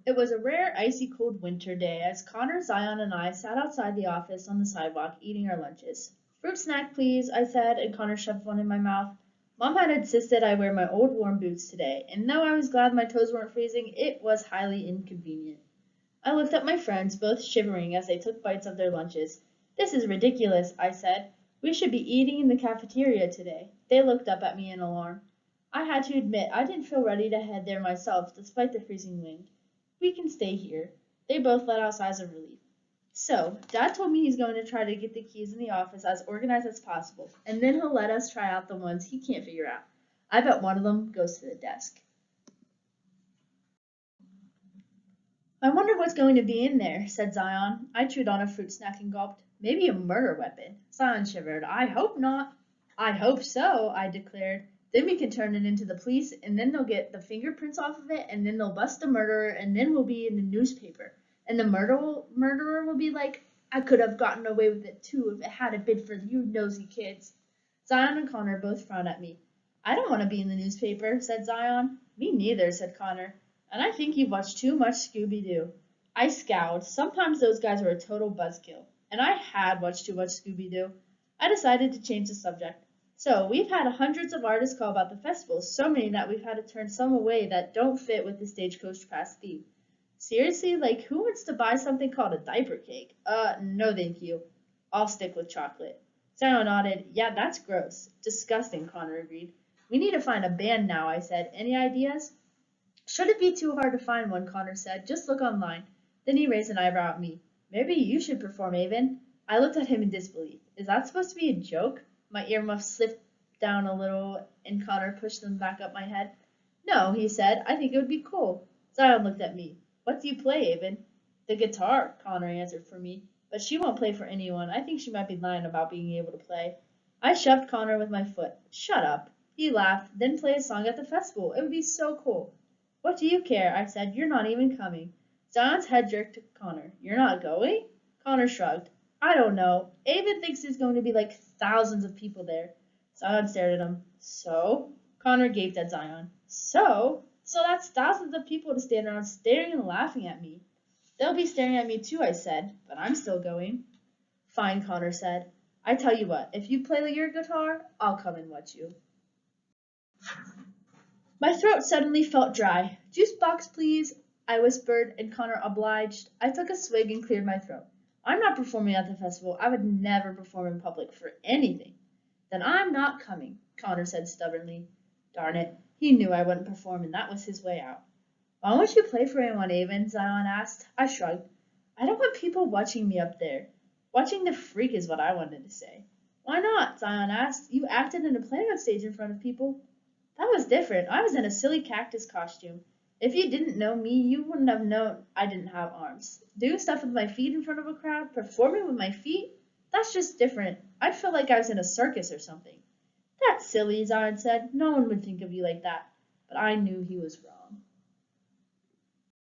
It was a rare, icy cold winter day as Connor, Zion, and I sat outside the office on the sidewalk eating our lunches. Fruit snack, please, I said, and Connor shoved one in my mouth. Mom had insisted I wear my old warm boots today, and though I was glad my toes weren't freezing, it was highly inconvenient. I looked at my friends, both shivering as they took bites of their lunches. This is ridiculous, I said. We should be eating in the cafeteria today. They looked up at me in alarm. I had to admit I didn't feel ready to head there myself, despite the freezing wind. We can stay here. They both let out sighs of relief. So, Dad told me he's going to try to get the keys in the office as organized as possible, and then he'll let us try out the ones he can't figure out. I bet one of them goes to the desk. I wonder what's going to be in there, said Zion. I chewed on a fruit snack and gulped. Maybe a murder weapon. Zion shivered. I hope not. I hope so, I declared. Then we can turn it into the police, and then they'll get the fingerprints off of it, and then they'll bust the murderer, and then we'll be in the newspaper. And the murderer will be like, I could have gotten away with it too if it hadn't been for you nosy kids. Zion and Connor both frowned at me. I don't want to be in the newspaper, said Zion. Me neither, said Connor. And I think you've watched too much Scooby Doo. I scowled. Sometimes those guys were a total buzzkill. And I had watched too much Scooby Doo. I decided to change the subject. So, we've had hundreds of artists call about the festival, so many that we've had to turn some away that don't fit with the Stagecoach Pass theme. Seriously? Like, who wants to buy something called a diaper cake? No thank you. I'll stick with chocolate. Zion nodded. Yeah, that's gross. Disgusting, Connor agreed. We need to find a band now, I said. Any ideas? Shouldn't be too hard to find one, Connor said. Just look online. Then he raised an eyebrow at me. Maybe you should perform, Avon. I looked at him in disbelief. Is that supposed to be a joke? My earmuffs slipped down a little, and Connor pushed them back up my head. No, he said. I think it would be cool. Zion looked at me. What do you play, Avon? The guitar, Connor answered for me. But she won't play for anyone. I think she might be lying about being able to play. I shoved Connor with my foot. Shut up. He laughed, then play a song at the festival. It would be so cool. What do you care? I said. You're not even coming. Zion's head jerked to Connor. You're not going? Connor shrugged. I don't know. Avon thinks there's going to be like thousands of people there. Zion stared at him. So? Connor gaped at Zion. So? So that's thousands of people to stand around staring and laughing at me. They'll be staring at me too, I said, but I'm still going. Fine, Connor said. I tell you what, if you play your guitar, I'll come and watch you. My throat suddenly felt dry. Juice box, please, I whispered, and Connor obliged. I took a swig and cleared my throat. I'm not performing at the festival. I would never perform in public for anything. Then I'm not coming, Connor said stubbornly. Darn it, he knew I wouldn't perform, and that was his way out. Why won't you play for anyone, Avon? Zion asked. I shrugged. I don't want people watching me up there. Watching the freak is what I wanted to say. Why not? Zion asked. You acted in a play on stage in front of people. That was different. I was in a silly cactus costume. If you didn't know me, you wouldn't have known I didn't have arms. Doing stuff with my feet in front of a crowd, performing with my feet, that's just different. I'd feel like I was in a circus or something. That's silly, Zion said. No one would think of you like that. But I knew he was wrong.